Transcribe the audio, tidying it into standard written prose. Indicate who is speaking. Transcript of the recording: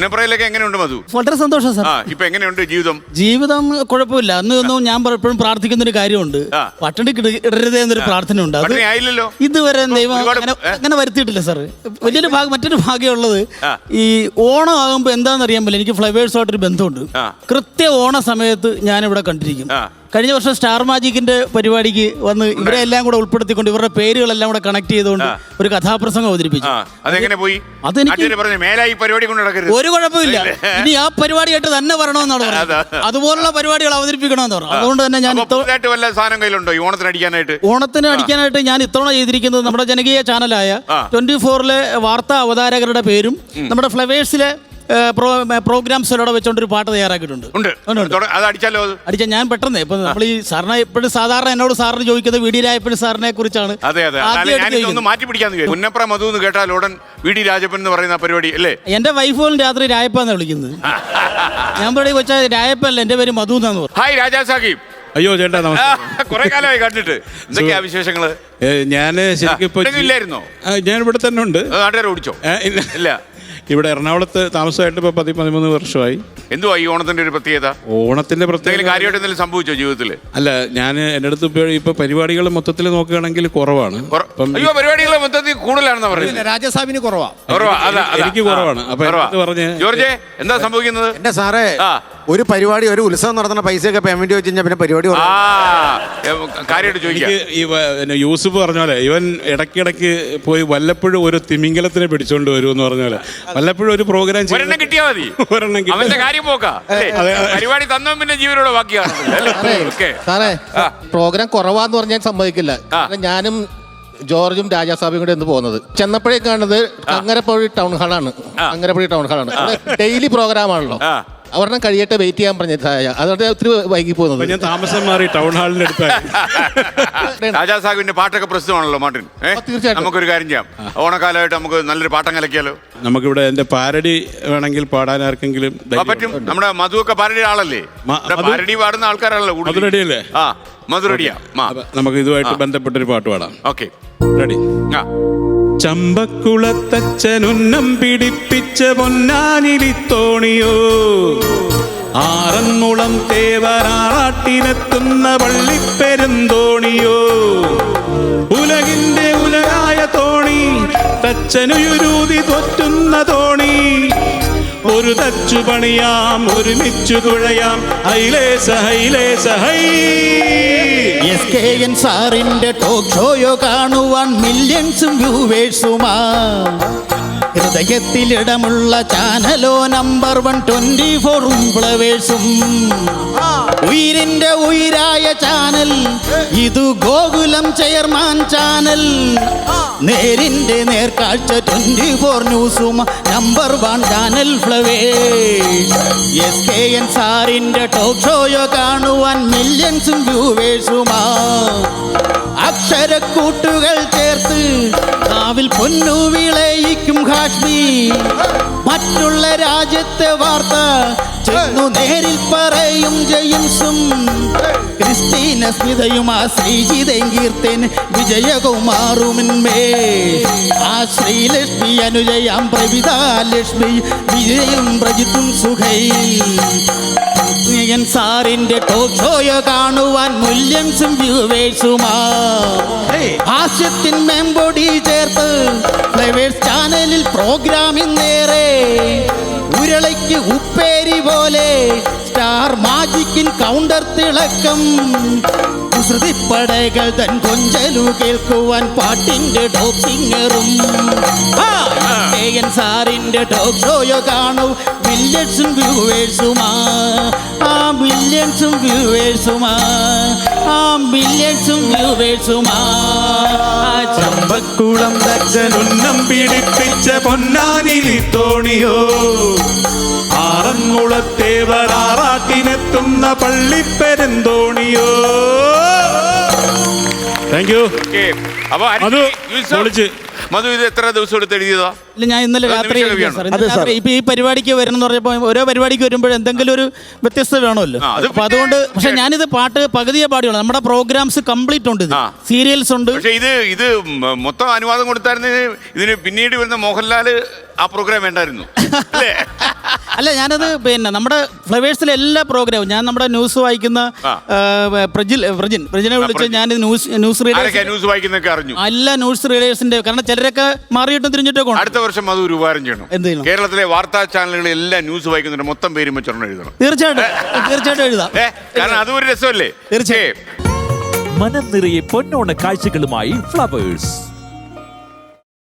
Speaker 1: പുന്നപ്രയിലൊക്കെ എങ്ങനെയുണ്ട് മധു?
Speaker 2: വളരെ സന്തോഷം സാർ.
Speaker 1: ഇപ്പൊ എങ്ങനെയുണ്ട് ജീവിതം?
Speaker 2: കുഴപ്പമില്ല. അന്ന് ഞാൻ എപ്പോഴും പ്രാർത്ഥിക്കുന്ന ഒരു കാര്യമുണ്ട്, പട്ടിണി ഇടരുതേ എന്നൊരു പ്രാർത്ഥന ഉണ്ട്. അത്
Speaker 1: ആയില്ലല്ലോ
Speaker 2: ഇതുവരെ ദൈവം അങ്ങനെ വരുത്തിയിട്ടില്ല സാർ. മറ്റൊരു ഭാഗ്യമുള്ളത്, ഈ ഓണം ആകുമ്പോ എന്താണെന്ന് അറിയാൻ പറ്റില്ല, എനിക്ക് ഫ്ലവേഴ്സുമായിട്ടൊരു ബന്ധമുണ്ട്. കൃത്യ ഓണ സമയത്ത് ഞാൻ ഇവിടെ കണ്ടിരിക്കും. കഴിഞ്ഞ വർഷം സ്റ്റാർ മാജിക്കിന്റെ പരിപാടിക്ക് വന്ന് ഇവരെ എല്ലാം കൂടെ ഉൾപ്പെടുത്തിക്കൊണ്ട് ഇവരുടെ പേരുകളെല്ലാം കൂടെ കണക്ട് ചെയ്തുകൊണ്ട് ഒരു കഥാപ്രസംഗം അവതരിപ്പിച്ചു.
Speaker 1: അതെങ്ങനെ പോയി?
Speaker 2: അതെനിക്ക് ഒരു കുഴപ്പമില്ല. ഇനി ആ പരിപാടിയായിട്ട് തന്നെ വരണമെന്നാണ് പറഞ്ഞത്. അതുപോലുള്ള പരിപാടികൾ അവതരിപ്പിക്കണമെന്ന് പറഞ്ഞു. അതുകൊണ്ട് തന്നെ ഞാൻ ഓണത്തിന് അടിക്കാനായിട്ട് ഞാൻ ഇത്തവണ ചെയ്തിരിക്കുന്നത് നമ്മുടെ ജനകീയ ചാനലായ 24-ലെ വാർത്താ അവതാരകരുടെ പേരും നമ്മുടെ ഫ്ലവേഴ്സിലെ പ്രോഗ്രാംസിലൂടെ വെച്ചോണ്ടൊരു പാട്ട് തയ്യാറാക്കിയിട്ടുണ്ട്. അടിച്ചാൽ ഞാൻ പെട്ടെന്ന് ഇപ്പൊ നമ്മൾ ഈ സാറിനെ എപ്പോഴും സാധാരണ എന്നോട് സാറിന് ചോദിക്കുന്നത് വി ഡി രാജപ്പൻ സാറിനെ കുറിച്ചാണ്. എന്റെ വൈഫ് പോലും രാത്രി രായപ്പന്ന് വിളിക്കുന്നത്. ഞാൻ പറയും വെച്ചാൽ രായപ്പല്ല, എന്റെ പേര് മധു എന്നാന്ന് പറഞ്ഞു.
Speaker 1: ഹായ് രാജാ സാഹിബ്.
Speaker 3: അയ്യോ ചേട്ടാ,
Speaker 1: കുറെ കാലമായി കണ്ടിട്ട്. എന്തൊക്കെയാ വിശേഷങ്ങള്?
Speaker 3: ഞാന് ശരിക്കും
Speaker 1: ഇല്ലായിരുന്നോ?
Speaker 3: ഞാൻ ഇവിടെ തന്നെ ഉണ്ട്.
Speaker 1: നാട്ടുകാരെ ഓടിച്ചോ? ഇല്ല,
Speaker 3: ഇവിടെ എറണാകുളത്ത് താമസമായിട്ട് ഇപ്പൊ 13 വർഷമായി.
Speaker 1: എന്തുവാ ഈ ഓണത്തിന്റെ ഒരു പ്രത്യേകത?
Speaker 3: ഓണത്തിന്റെ പ്രത്യേകത
Speaker 1: കാര്യമായിട്ട് എന്തെങ്കിലും സംഭവിച്ചോ ജീവിതത്തിൽ?
Speaker 3: അല്ല, ഞാൻ എൻ്റെ അടുത്ത് ഇപ്പൊ പരിപാടികൾ മൊത്തത്തിൽ നോക്കുകയാണെങ്കിൽ കുറവാണ്.
Speaker 1: പരിപാടികൾ മൊത്തത്തിൽ കൂടുതലാണെന്ന് പറയുന്നത്.
Speaker 4: രാജസാബിന് കുറവാ,
Speaker 3: എനിക്ക് കുറവാണ്. അപ്പൊ പറഞ്ഞ
Speaker 1: ജോർജ്, എന്താ സംഭവിക്കുന്നത്?
Speaker 4: എന്റെ സാറേ, ഒരു പരിപാടി, ഒരു ഉത്സവം നടത്തുന്ന പൈസയൊക്കെ പേയ്മെന്റ് വെച്ച് കഴിഞ്ഞാൽ പിന്നെ പരിപാടി
Speaker 1: കാര്യമായിട്ട് ചോദിക്കാം.
Speaker 3: യൂസുഫ് പറഞ്ഞ പോലെ ഇവൻ ഇടയ്ക്കിടയ്ക്ക് പോയി വല്ലപ്പോഴും ഒരു തിമിംഗലത്തിനെ പിടിച്ചോണ്ട് വരുമെന്ന് പറഞ്ഞ പോലെ വല്ലപ്പോഴും ഒരു പ്രോഗ്രാം
Speaker 1: കിട്ടിയാൽ മതി. അവന്റെ കാര്യം പോക്കാ. പരിപാടി തന്നോ പിന്നെ ജീവനോടെ ബാക്കിയാണ്.
Speaker 5: സാറേ, പ്രോഗ്രാം കുറവാന്ന് പറഞ്ഞാൽ സമ്മതിക്കില്ല. ഞാനും ജോർജും രാജാസാബിയും കൂടെ ഒന്ന് പോകുന്നത്, ചെന്നപ്പോഴേ കാണുന്നത് അങ്ങരപ്പുഴ ടൗൺ ഹാളാണ്. ഡെയിലി പ്രോഗ്രാം ആണല്ലോ. അവരുടെ കഴിയട്ടെ വെയിറ്റ് ചെയ്യാൻ പറഞ്ഞത്, അതുകൊണ്ട് ഒത്തിരി വൈകി പോകുന്നത്.
Speaker 3: ഞാൻ താമസം മാറി ടൗൺ ഹാളിന്റെ അടുത്തായി.
Speaker 1: രാജാസാഹിബിന്റെ പാട്ടൊക്കെ പ്രസിദ്ധമാണല്ലോ മാർട്ടിൻ. തീർച്ചയായിട്ടും നമുക്കൊരു കാര്യം ചെയ്യാം, ഓണക്കാലമായിട്ട് നമുക്ക് നല്ലൊരു പാട്ടം കലക്കിയാലോ?
Speaker 3: നമുക്കിവിടെ എന്റെ പാരഡി വേണമെങ്കിൽ പാടാൻ ആർക്കെങ്കിലും
Speaker 1: പറ്റും. നമ്മുടെ മധുവൊക്കെ പാരഡി ആളല്ലേ? പാരഡി പാടുന്ന ആൾക്കാരാണല്ലോ.
Speaker 3: മധുരടിയല്ലേ?
Speaker 1: മധുരടിയാ.
Speaker 3: നമുക്ക് ഇതുമായിട്ട് ബന്ധപ്പെട്ടൊരു പാട്ട് പാടാം.
Speaker 1: Okay,
Speaker 3: ready? ചമ്പക്കുളത്തച്ഛനുന്നം പിടിപ്പിച്ച പൊന്നാനിലിത്തോണിയോ, ആറന്മുളം തേവരാറാട്ടിനെത്തുന്ന പള്ളിപ്പെരുന്തോണിയോ, ഉലകിന്റെ ഉലകായ തോണി, തച്ചനുയുരൂതി തൊറ്റുന്ന തോണി, ഒരു തച്ചു പണിയാം ഒരുമിച്ചു തുഴയാം, ഹൈലേസ ഹൈലേസ ഹൈ.
Speaker 2: SKN സാറിന്റെ ടോക്ക് ഷോയോ കാണുവാൻ മില്യൺസും വ്യൂവേഴ്സുമാ, ഹൃദയത്തിലിടമുള്ള ചാനലോ നമ്പർ 124 ഫ്ലവേഴ്സും, ഉയിരിന്റെ ഉയിരായ ചാനൽ ഇത് ഗോകുലം ചെയർമാൻ ചാനൽ, നേരിന്റെ നേർക്കാഴ്ച 24 ന്യൂസും നമ്പർ 1 ചാനൽ ഫ്ലവേഴ്സ്. SKN സാറിന്റെ ടോക്ക് ഷോയോ കാണുവാൻ മില്യൺസും വ്യൂവേഴ്സുമാ, അക്ഷരക്കൂട്ടുകൾ ചേർത്ത് നാവിൽ പൊന്നു വിളയിക്കും ഹാഷ്മി, മറ്റുള്ള രാജ്യത്തെ വാർത്ത ചെന്നു നേരിൽ പറയും ജെയിംസും, ക്രിസ്റ്റീന സ്മിതയുമാ ശ്രീജിതയും കീർത്തൻ വിജയകുമാറുമിന്മേ, ആ ശ്രീലക്ഷ്മി അനുജയാം പ്രവിത ലക്ഷ്മി വിജയും പ്രജിത്തും സുഖയിൽ. സാറിന്റെ ടോക്ക് ഷോയോ കാണുവാൻ മില്യൺസും വ്യൂവേഴ്സുമാ, ഹാസ്യത്തിൻ മെമ്പൊടി ചേർത്ത് ഫ്ലവേഴ്സ് ചാനലിൽ പ്രോഗ്രാമിന്നേറെ, ഉരുളയ്ക്ക് ഉപ്പേരി പോലെ സ്റ്റാർ മാജിക്കിൻ കൗണ്ടർ തിളക്കം, കുസൃതിപ്പടകൾ തൻ കൊഞ്ചലു കേൾക്കുവാൻ പാട്ടിന്റെ ടോപ്പ് സിംഗറും. സാറിന്റെ ടോക്ക് ഷോയോ കാണൂ മില്യൺസും വ്യൂവേഴ്സുമാ, മില്യൺസും വ്യൂവേഴ്സുമാ, മില്യൺസും വ്യൂവേഴ്സുമാ.
Speaker 3: ചമ്പക്കുളം തച്ചനുന്നം പിടിപ്പിച്ച പൊന്നാനിലിത്തോണിയോ, ആറന്മുളത്തേവരാറാട്ടിനെത്തുന്ന പള്ളിപ്പെരുന്തോണിയോ. Thank you.
Speaker 1: മധു ഇത് എത്ര ദിവസം എടുത്ത് എഴുതിയതാ?
Speaker 2: ഇല്ല, ഞാൻ ഇന്നലെ രാത്രി
Speaker 1: നിമിഷ
Speaker 2: എഴുതിയ
Speaker 1: കവിയാണ്.
Speaker 2: സാർ. ഇന്നലെ രാത്രി ഇപ്പൊ ഈ പരിപാടിക്ക് വരണം എന്ന് പറഞ്ഞപ്പോൾ ഓരോ പരിപാടിക്ക് വരുമ്പോൾ എന്തെങ്കിലും ഒരു വ്യത്യസ്തത വേണമല്ലോ.
Speaker 1: അത്
Speaker 2: അപ്പൊ അതുകൊണ്ട് പക്ഷെ ഞാനിത് പാട്ട് പകുതിയെ പാടിയുള്ളൂ. നമ്മുടെ പ്രോഗ്രാംസ് കംപ്ലീറ്റ് ഉണ്ട്, സീരിയൽസ് ഉണ്ട്.
Speaker 1: പക്ഷെ ഇത് മൊത്തം അനുവാദം കൊടുത്തായിരുന്നു ഇതിന് പിന്നീട് വരുന്ന മോഹൻലാല് ആ പ്രോഗ്രാം വേണ്ടായിരുന്നു അല്ലേ?
Speaker 2: അല്ല, ഞാനത് പിന്നെ നമ്മുടെ ഫ്ലവേഴ്സിലെ എല്ലാ പ്രോഗ്രാമും ഞാൻ നമ്മുടെ ന്യൂസ് വായിക്കുന്ന പ്രജിനെ വിളിച്ച് ഞാൻ ന്യൂസ് റീഡേഴ്സ്
Speaker 1: ന്യൂസ് വായിക്കുന്നൊക്കെ അറിഞ്ഞു.
Speaker 2: എല്ലാ ന്യൂസ് റീഡേഴ്സിന്റെ, കാരണം ചിലരൊക്കെ മാറിയിട്ടും തിരിഞ്ഞിട്ടൊക്കെ ഉണ്ട്.
Speaker 1: അടുത്ത വർഷം അത് ഒരു ഉപകാരം ചെയ്യണം.
Speaker 2: എന്ത് ചെയ്യണം?
Speaker 1: കേരളത്തിലെ വാർത്താ ചാനലുകളിൽ എല്ലാ ന്യൂസ് വായിക്കുന്നുണ്ട് മൊത്തം പേരും വെച്ചൊരെണ്ണം എഴുതണം.
Speaker 2: തീർച്ചയായിട്ടും എഴുതാം.
Speaker 1: കാരണം അതും ഒരു രസമല്ലേ?
Speaker 2: തീർച്ചയായും.
Speaker 6: മനം നിറയെ പൊന്നോണ കാഴ്ചകളുമായി ഫ്ലവേഴ്സ്.